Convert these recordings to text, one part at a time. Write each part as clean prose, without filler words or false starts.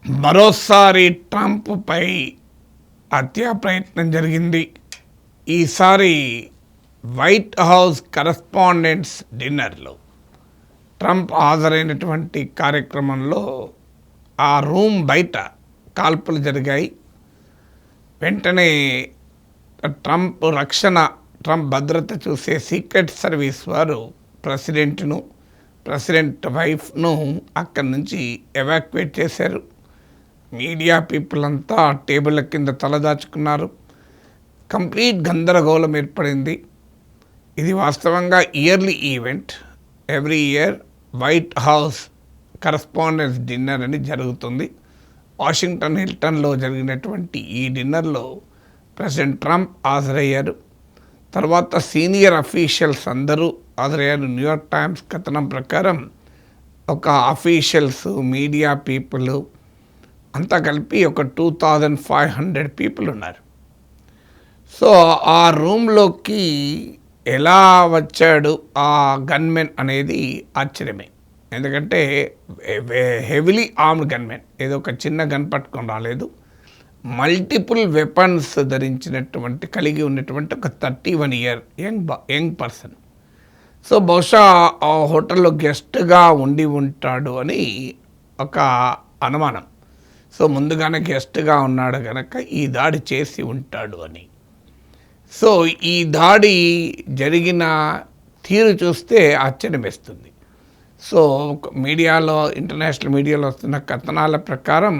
మరోసారి ట్రంప్పై హత్యా ప్రయత్నం జరిగింది. ఈసారి వైట్ హౌస్ కరెస్పాండెంట్స్ డిన్నర్లో ట్రంప్ హాజరైనటువంటి కార్యక్రమంలో ఆ రూమ్ బయట కాల్పులు జరిగాయి. వెంటనే ట్రంప్ భద్రత చూసే సీక్రెట్ సర్వీస్ వారు ప్రెసిడెంట్ వైఫ్ను అక్కడి నుంచి ఎవాక్యుయేట్ చేశారు. మీడియా పీపుల్ అంతా టేబుల్ కింద తలదాచుకున్నారు. కంప్లీట్ గందరగోళం ఏర్పడింది. ఇది వాస్తవంగా yearly event. Every year white house correspondence dinner అని జరుగుతుంది. వాషింగ్టన్ హిల్టన్లో జరిగినటువంటి ఈ డిన్నర్లో ప్రెసిడెంట్ ట్రంప్ హాజరయ్యారు. తర్వాత సీనియర్ అఫీషియల్స్ అందరూ హాజరయ్యారు. న్యూయార్క్ టైమ్స్ కథనం ప్రకారం ఒక అఫీషియల్స్, మీడియా పీపుల్ అంతా కలిపి ఒక 2500 పీపుల్ ఉన్నారు. సో ఆ రూమ్లోకి ఎలా వచ్చాడు ఆ గన్మెన్ అనేది ఆశ్చర్యమే. ఎందుకంటే హెవీలీ ఆర్మ్డ్ గన్మెన్, ఏదో ఒక చిన్న గన్ పట్టుకొని రాలేదు. మల్టిపుల్ వెపన్స్ కలిగి ఉన్నటువంటి ఒక 31 ఇయర్ యంగ్ పర్సన్. సో బహుశా ఆ హోటల్లో గెస్ట్గా ఉండి ఉంటాడు అని ఒక అనుమానం. సో ముందుగానే గెస్ట్గా ఉన్నాడు కనుక ఈ దాడి చేసి ఉంటాడు అని. సో ఈ దాడి జరిగిన తీరు చూస్తే ఆశ్చర్యం వేస్తుంది. సో మీడియాలో, ఇంటర్నేషనల్ మీడియాలో వస్తున్న కథనాల ప్రకారం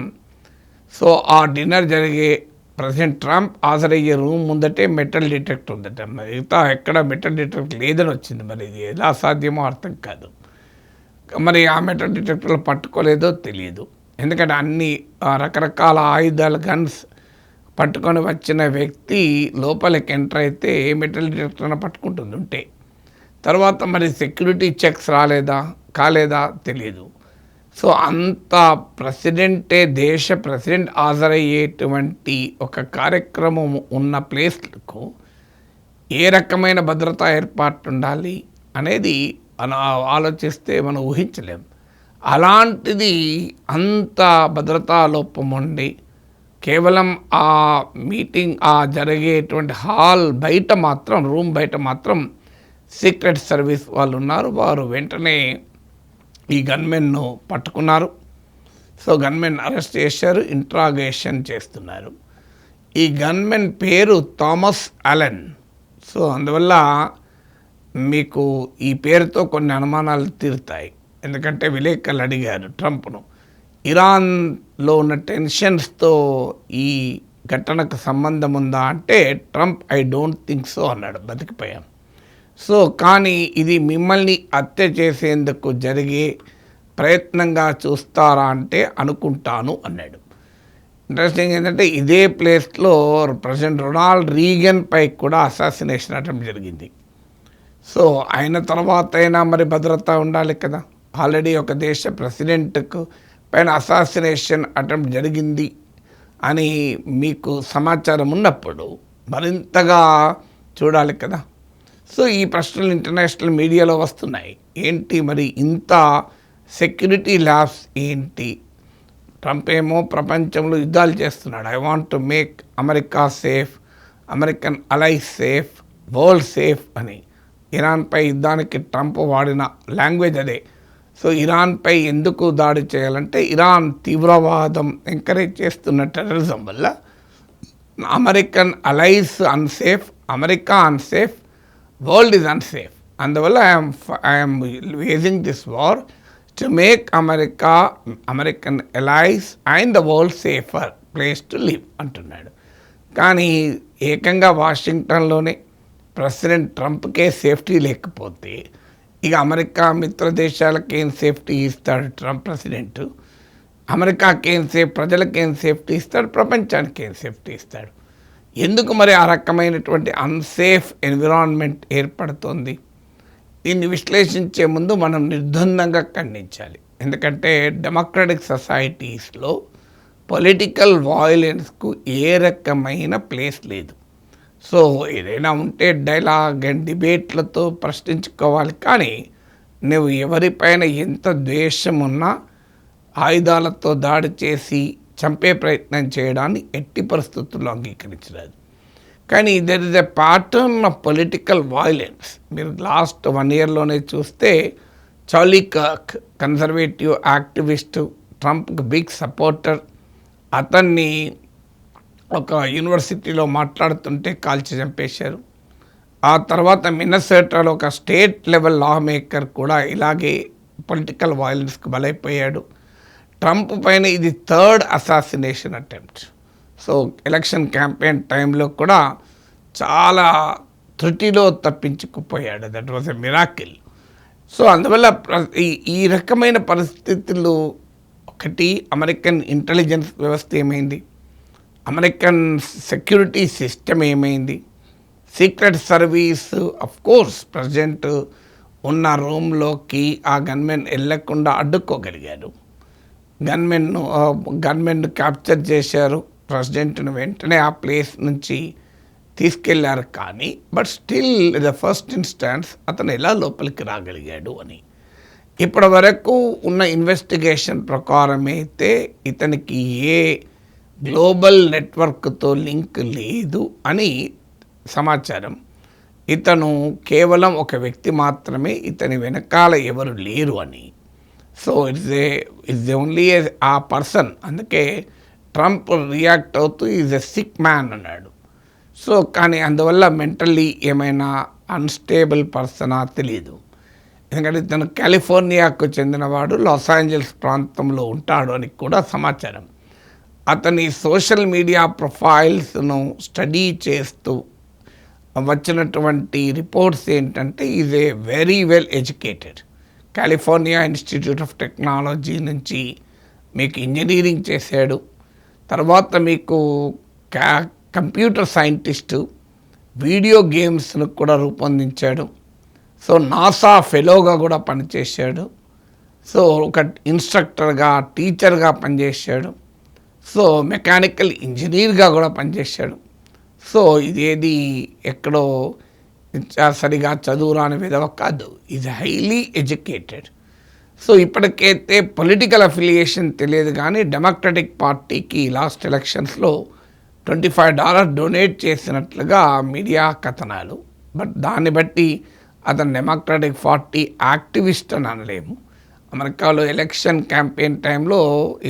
సో ఆ డిన్నర్ జరిగే ప్రెసిడెంట్ ట్రంప్ హాజరయ్యే రూమ్ ముందటే మెటల్ డిటెక్టర్ ఉందట. మిగతా ఎక్కడ మెటల్ డిటెక్టర్ లేదని వచ్చింది. మరి ఇది ఎలా సాధ్యమో అర్థం కాదు. మరి ఆ మెటల్ డిటెక్టర్లు పట్టుకోలేదో తెలియదు. ఎందుకంటే అన్ని రకరకాల ఆయుధాలు, గన్స్ పట్టుకొని వచ్చిన వ్యక్తి లోపలికి ఎంటర్ అయితే మెటల్ డిటెక్టర్ పట్టుకుంటుంది ఉంటే. తర్వాత మరి సెక్యూరిటీ చెక్స్ కాలేదా తెలియదు. సో అంత దేశ ప్రెసిడెంట్ హాజరయ్యేటువంటి ఒక కార్యక్రమం ఉన్న ప్లేస్కు ఏ రకమైన భద్రతా ఏర్పాటు ఉండాలి అనేది ఆలోచిస్తే మనం ఊహించలేం. అలాంటిది అంత భద్రతా లోపం ఉండి కేవలం ఆ మీటింగ్ జరిగేటువంటి రూమ్ బయట మాత్రం సీక్రెట్ సర్వీస్ వాళ్ళు ఉన్నారు. వారు వెంటనే ఈ గన్మెన్ను పట్టుకున్నారు. సో గన్మెన్ అరెస్ట్ చేశారు, ఇంట్రాగేషన్ చేస్తున్నారు. ఈ గన్మెన్ పేరు థామస్ అలెన్. సో అందువల్ల మీకు ఈ పేరుతో కొన్ని అనుమానాలు తీరుతాయి. ఎందుకంటే విలేకరులు అడిగారు ట్రంప్ను, ఇరాన్లో ఉన్న టెన్షన్స్తో ఈ ఘటనకు సంబంధం ఉందా అంటే Trump I don't think so అన్నాడు, బతికిపోయాం. సో కానీ ఇది మిమ్మల్ని హత్య చేసేందుకు జరిగే ప్రయత్నంగా చూస్తారా అంటే అనుకుంటాను అన్నాడు. ఇంట్రెస్టింగ్ ఏంటంటే ఇదే ప్లేస్లో ప్రెసిడెంట్ రొనాల్డ్ రీగన్ పై కూడా అసాసినేషన్ అటెంప్ట్ జరిగింది. సో అయిన తర్వాత అయినా మరి భద్రత ఉండాలి కదా. ఆల్రెడీ ఒక దేశ ప్రెసిడెంట్కు పైన అసాసినేషన్ అటెంప్ట్ జరిగింది అని మీకు సమాచారం ఉన్నప్పుడు మరింతగా చూడాలి కదా. సో ఈ ప్రశ్నలు ఇంటర్నేషనల్ మీడియాలో వస్తున్నాయి. ఏంటి మరి ఇంత సెక్యూరిటీ ల్యాబ్స్ ఏంటి? ట్రంప్ ఏమో ప్రపంచంలో యుద్ధాలు చేస్తున్నాడు. I want to make America safe, American allies safe, world safe అని. ఇరాన్పై యుద్ధానికి ట్రంప్ వాడిన లాంగ్వేజ్ అదే. సో ఇరాన్పై ఎందుకు దాడి చేయాలంటే ఇరాన్ తీవ్రవాదం ఎంకరేజ్ చేస్తున్న టెర్రరిజం వల్ల American allies unsafe, America unsafe, world is unsafe. అందువల్ల I'm waging this war to make American allies and the world safer place to live అంటున్నాడు. కానీ ఏకంగా వాషింగ్టన్లోనే ప్రెసిడెంట్ ట్రంప్కే సేఫ్టీ లేకపోతే ఇక అమెరికా మిత్ర దేశాలకు ఏం సేఫ్టీ ఇస్తాడు ట్రంప్ ప్రెసిడెంట్? అమెరికాకి ఏం ప్రజలకు ఏం సేఫ్టీ ఇస్తాడు? ప్రపంచానికి ఏం సేఫ్టీ ఇస్తాడు? ఎందుకు మరి ఆ రకమైనటువంటి అన్సేఫ్ ఎన్విరాన్మెంట్ ఏర్పడుతుంది? దీన్ని విశ్లేషించే ముందు మనం నిర్ద్వందంగా ఖండించాలి. ఎందుకంటే డెమోక్రటిక్ సొసైటీస్లో పొలిటికల్ వాయిలెన్స్కు ఏ రకమైన ప్లేస్ లేదు. సో ఏదైనా ఉంటే డైలాగ్ అండ్ డిబేట్లతో ప్రశ్నించుకోవాలి. కానీ నువ్వు ఎవరిపైన ఎంత ద్వేషం ఉన్నా ఆయుధాలతో దాడి చేసి చంపే ప్రయత్నం చేయడాన్ని ఎట్టి పరిస్థితుల్లో అంగీకరించలేదు. కానీ there is a pattern of political violence. మీరు లాస్ట్ 1 yearలోనే చూస్తే చార్లీ కర్క్ కన్జర్వేటివ్ యాక్టివిస్టు, ట్రంప్కి బిగ్ సపోర్టర్, అతన్ని ఒక యూనివర్సిటీలో మాట్లాడుతుంటే కాల్చి చంపేశారు. ఆ తర్వాత మిన్నసోటాలో ఒక స్టేట్ లెవెల్ లా మేకర్ కూడా ఇలాగే పొలిటికల్ వైలెన్స్కి బలైపోయాడు. ట్రంప్ పైన ఇది 3rd assassination attempt. So election campaign టైంలో కూడా చాలా త్రుటిలో తప్పించుకుపోయాడు. That was a miracle. So అందువల్ల ఈ రకమైన పరిస్థితులు, ఒకటి అమెరికన్ ఇంటెలిజెన్స్ వ్యవస్థ ఏమైంది, అమెరికన్ సెక్యూరిటీ సిస్టమ్ ఏమైంది, secret service of course president ఉన్న రూమ్లోకి ఆ గన్మెన్ వెళ్ళకుండా అడ్డుకోగలిగారు. గన్మెన్ను క్యాప్చర్ చేశారు. ప్రెసిడెంట్ను వెంటనే ఆ ప్లేస్ నుంచి తీసుకెళ్లారు. కానీ but still the first instance అతను ఎలా లోపలికి రాగలిగాడు అని ఇప్పటి వరకు ఉన్న ఇన్వెస్టిగేషన్ ప్రకారం అయితే ఇతనికి ఏ గ్లోబల్ నెట్వర్క్తో లింక్ లేదు అని సమాచారం. ఇతను కేవలం ఒక వ్యక్తి మాత్రమే, ఇతని వెనకాల ఎవరు లేరు అని. సో ఇట్స్ ఓన్లీ ఆ పర్సన్. అందుకే ట్రంప్ రియాక్ట్ అవుతూ ఈజ్ ఎ సిక్ మ్యాన్ అన్నాడు. సో కానీ అందువల్ల మెంటల్లీ ఏమైనా అన్స్టేబుల్ పర్సనా తెలియదు. ఎందుకంటే ఇతను కాలిఫోర్నియాకు చెందినవాడు, లాస్ ఏంజల్స్ ప్రాంతంలో ఉంటాడు అని కూడా సమాచారం. అతని సోషల్ మీడియా ప్రొఫైల్స్ను స్టడీ చేస్తూ వచ్చినటువంటి రిపోర్ట్స్ ఏంటంటే is a very well educated. California institute of technology నుంచి మీకు ఇంజనీరింగ్ చేశాడు. తర్వాత మీకు కంప్యూటర్ సైంటిస్టు, వీడియో గేమ్స్ను కూడా రూపొందించాడు. సో నాసా ఫెలోగా కూడా పనిచేశాడు. సో ఒక ఇన్స్ట్రక్టర్గా, టీచర్గా పనిచేశాడు. సో మెకానికల్ ఇంజనీర్గా కూడా పనిచేశాడు. సో ఇదేది ఎక్కడో సరిగా చదువురాని విధవ కాదు, ఈజ్ హైలీ ఎడ్యుకేటెడ్. సో ఇప్పటికైతే పొలిటికల్ అఫిలియేషన్ తెలియదు కానీ డెమోక్రటిక్ పార్టీకి లాస్ట్ ఎలక్షన్స్లో $25 డొనేట్ చేసినట్లుగా మీడియా కథనాలు. బట్ దాన్ని బట్టి అతను డెమోక్రటిక్ పార్టీ యాక్టివిస్ట్ అని అనలేము. అమెరికాలో ఎలక్షన్ క్యాంపెయిన్ టైంలో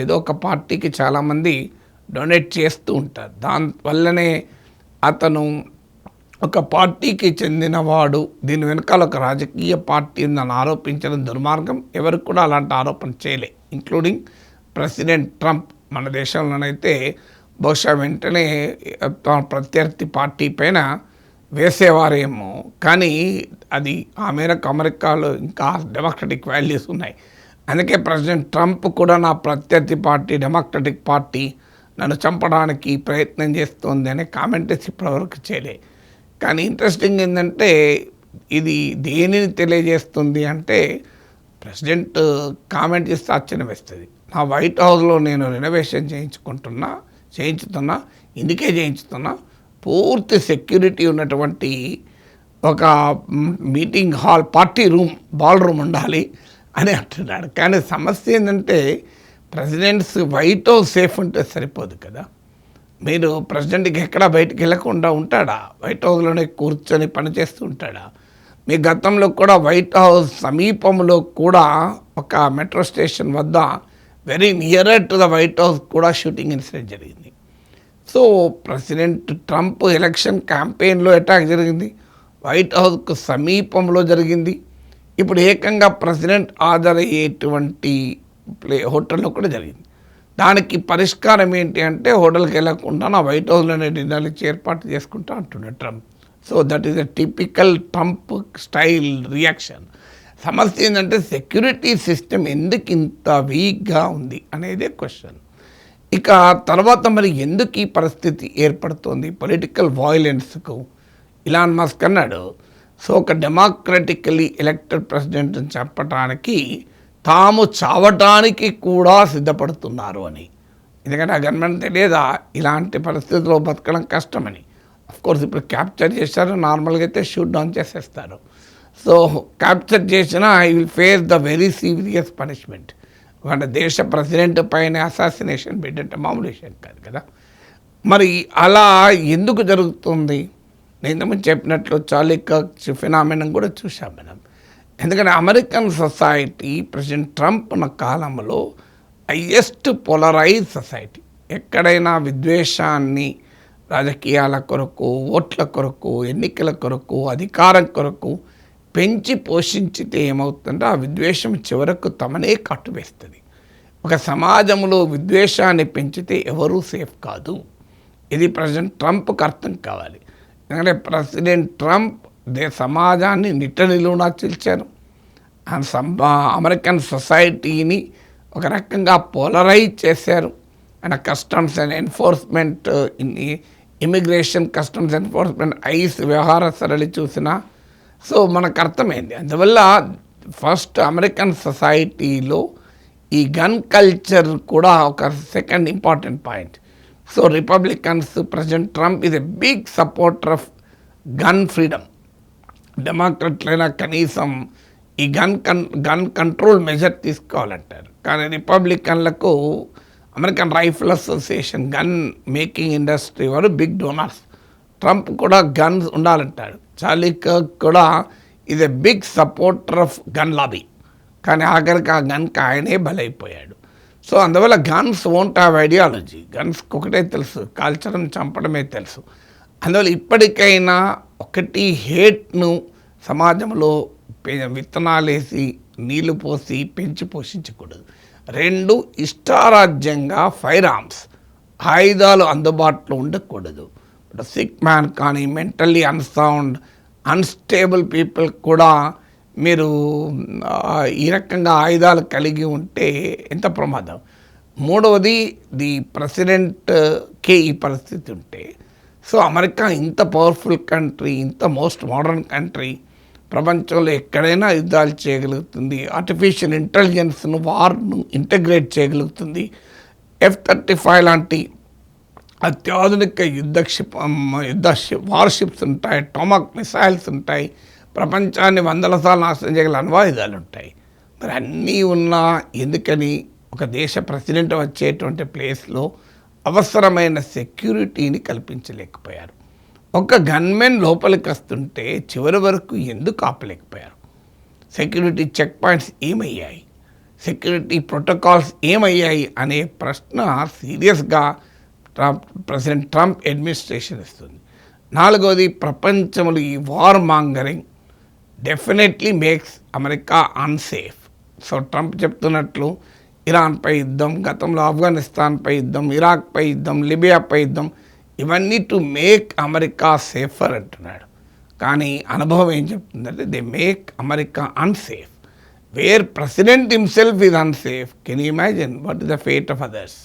ఏదో ఒక పార్టీకి చాలామంది డొనేట్ చేస్తూ ఉంటారు. దానివల్లనే అతను ఒక పార్టీకి చెందినవాడు, దీని వెనకాల ఒక రాజకీయ పార్టీ ఉందని ఆరోపించడం దుర్మార్గం. ఎవరికి కూడా అలాంటి ఆరోపణ చేయలే, ఇంక్లూడింగ్ ప్రెసిడెంట్ ట్రంప్. మన దేశంలోనైతే బహుశా వెంటనే ప్రత్యర్థి పార్టీ పైన వేసేవారేమో, కానీ అది ఆ మేరకు అమెరికాలో ఇంకా డెమోక్రటిక్ వాల్యూస్ ఉన్నాయి. అందుకే ప్రెసిడెంట్ ట్రంప్ కూడా నా ప్రత్యర్థి పార్టీ డెమోక్రటిక్ పార్టీ నన్ను చంపడానికి ప్రయత్నం చేస్తుంది అనే కామెంట్స్ ఇప్పటివరకు చేయలే. కానీ ఇంట్రెస్టింగ్ ఏంటంటే ఇది దేనిని తెలియజేస్తుంది అంటే, ప్రెసిడెంట్ కామెంట్ చేస్తే ఆశ్చర్యం వేస్తుంది. నా వైట్ హౌస్లో నేను రెనోవేషన్ చేయించుతున్నా, ఇందుకే చేయించుతున్నా, పూర్తి సెక్యూరిటీ ఉన్నటువంటి ఒక meeting hall, party room, ball room ఉండాలి అని అంటున్నాడు. కానీ సమస్య ఏంటంటే ప్రెసిడెంట్స్ వైట్ హౌస్ సేఫ్ ఉంటే సరిపోదు కదా. మీరు ప్రెసిడెంట్కి ఎక్కడా బయటికి వెళ్ళకుండా ఉంటాడా? వైట్ హౌస్లోనే కూర్చొని పనిచేస్తూ ఉంటాడా? మీ గతంలో కూడా వైట్ హౌస్ సమీపంలో కూడా ఒక మెట్రో స్టేషన్ వద్ద very nearer to the White House కూడా షూటింగ్ ఇన్సిడెంట్ జరిగింది. సో ప్రెసిడెంట్ ట్రంప్ ఎలక్షన్ క్యాంపెయిన్లో అటాక్ జరిగింది, వైట్ హౌస్కు సమీపంలో జరిగింది. ఇప్పుడు ఏకంగా ప్రెసిడెంట్ హాజరయ్యేటువంటి హోటల్లో కూడా జరిగింది. దానికి పరిష్కారం ఏంటి అంటే హోటల్కి వెళ్ళకుండా నా వైట్ హౌస్లోనే డిన్నర్లు ఏర్పాటు చేసుకుంటా అంటున్నాడు Trump. So that is a typical Trump style reaction. సమస్య ఏంటంటే సెక్యూరిటీ సిస్టమ్ ఎందుకు ఇంత వీక్గా ఉంది అనేదే క్వశ్చన్. ఇక తర్వాత మరి ఎందుకు ఈ పరిస్థితి ఏర్పడుతుంది పొలిటికల్ వాయిలెన్స్కు? ఇలాన్ మస్క్ అన్నాడు, సో ఒక డెమోక్రటికలీ ఎలక్టెడ్ ప్రెసిడెంట్ని చెప్పడానికి తాము చావటానికి కూడా సిద్ధపడుతున్నారు అని. ఎందుకంటే ఆ గవర్నమెంట్ తెలియదా ఇలాంటి పరిస్థితుల్లో బతకడం కష్టమని. అఫ్కోర్స్ ఇప్పుడు క్యాప్చర్ చేశారు, నార్మల్గా అయితే షూట్ డౌన్ చేసేస్తారు. సో క్యాప్చర్ చేసినా I will face the very serious punishment. మన దేశ ప్రెసిడెంట్ పైన అసాసినేషన్ పెట్టంటే మామూలు విషయం కాదు కదా. మరి అలా ఎందుకు జరుగుతుంది? నేను ఇంతకుముందు చెప్పినట్లు చార్లీ కర్క్ ఫినామినన్ కూడా చూసాం మనం. ఎందుకంటే అమెరికన్ సొసైటీ ప్రెసిడెంట్ ట్రంప్ ఉన్న కాలంలో హైయెస్ట్ పోలరైజ్ సొసైటీ. ఎక్కడైనా విద్వేషాన్ని రాజకీయాల కొరకు, ఓట్ల కొరకు, ఎన్నికల కొరకు, అధికారం కొరకు పెంచి పోషించితే ఏమవుతుందంటే ఆ విద్వేషం చివరకు తమనే కట్టువేస్తుంది. ఒక సమాజంలో విద్వేషాన్ని పెంచితే ఎవరూ సేఫ్ కాదు. ఇది ప్రెసిడెంట్ ట్రంప్కి అర్థం కావాలి. ఎందుకంటే ప్రెసిడెంట్ ట్రంప్ సమాజాన్ని నిట్టనిలువునా చిల్చారు. అమెరికన్ సొసైటీని ఒక రకంగా పోలరైజ్ చేశారు. And customs and enforcement, immigration, customs enforcement, ice వ్యవహార సరళి చూసినా సో మనకు అర్థమైంది. అందువల్ల ఫస్ట్ అమెరికన్ సొసైటీలో ఈ గన్ కల్చర్ కూడా ఒక second important point. So Republicans, president Trump is a big supporter of gun freedom. డెమోక్రట్లైనా కనీసం ఈ గన్ కంట్రోల్ మెజర్ తీసుకోవాలంటారు. కానీ రిపబ్లికన్లకు American rifle association, gun making industry వారు బిగ్ డోనర్స్. ట్రంప్ కూడా గన్స్ ఉండాలంటాడు. చార్లీ కర్క్ కూడా is a big supporter of gun lobby. కానీ ఆఖరికి ఆ గన్కి ఆయనే బలైపోయాడు. సో అందువల్ల గన్స్ వోంట్ హ్యావ్ ఐడియాలజీ. గన్స్కి ఒకటే తెలుసు, కాల్చడం, చంపడమే తెలుసు. అందువల్ల ఇప్పటికైనా ఒకటి హేట్ను సమాజంలో విత్తనాలు వేసి నీళ్లు పోసి పెంచి పోషించకూడదు. రెండు, ఇష్టారాజ్యంగా ఫైర్ ఆర్మ్స్, ఆయుధాలు అందుబాటులో ఉండకూడదు. సిక్ మ్యాన్ కానీ మెంటల్లీ అన్సౌండ్, అన్స్టేబుల్ పీపుల్ కూడా మీరు ఈ రకంగా ఆయుధాలు కలిగి ఉంటే ఎంత ప్రమాదం. మూడవది, ది ప్రెసిడెంట్కి ఈ పరిస్థితి ఉంటే, సో అమెరికా ఇంత పవర్ఫుల్ కంట్రీ, ఇంత మోస్ట్ మోడర్న్ కంట్రీ, ప్రపంచంలో ఎక్కడైనా యుద్ధాలు చేయగలుగుతుంది, ఆర్టిఫిషియల్ ఇంటెలిజెన్స్ను, వార్ను ఇంటగ్రేట్ చేయగలుగుతుంది. F-35 లాంటి అత్యాధునిక వార్షిప్స్ ఉంటాయి, టోమాక్ మిసైల్స్ ఉంటాయి, ప్రపంచాన్ని వందల సార్లు నాశనం చేయగల అణ్వాయుధాలు ఉంటాయి. మరి అన్నీ ఉన్నా ఎందుకని ఒక దేశ ప్రెసిడెంట్ వచ్చేటువంటి ప్లేస్లో అవసరమైన సెక్యూరిటీని కల్పించలేకపోయారు? ఒక గన్మెన్ లోపలికి వస్తుంటే చివరి వరకు ఎందుకు ఆపలేకపోయారు? సెక్యూరిటీ చెక్ పాయింట్స్ ఏమయ్యాయి? సెక్యూరిటీ ప్రోటోకాల్స్ ఏమయ్యాయి అనే ప్రశ్న సీరియస్గా ప్రెసిడెంట్ ట్రంప్ అడ్మినిస్ట్రేషన్ ఇస్తుంది. నాలుగవది, ప్రపంచంలో ఈ war mongering definitely makes America unsafe. So Trump చెప్తున్నట్లు ఇరాన్పై యుద్ధం, గతంలో ఆఫ్ఘనిస్తాన్పై యుద్ధం, ఇరాక్పై యుద్ధం, లిబియాపై యుద్ధం, ఇవన్నీ టు మేక్ అమెరికా సేఫర్ అంటున్నాడు. కానీ అనుభవం ఏం చెప్తుందంటే they make America unsafe. Where president himself is unsafe, can you imagine what is the fate of others?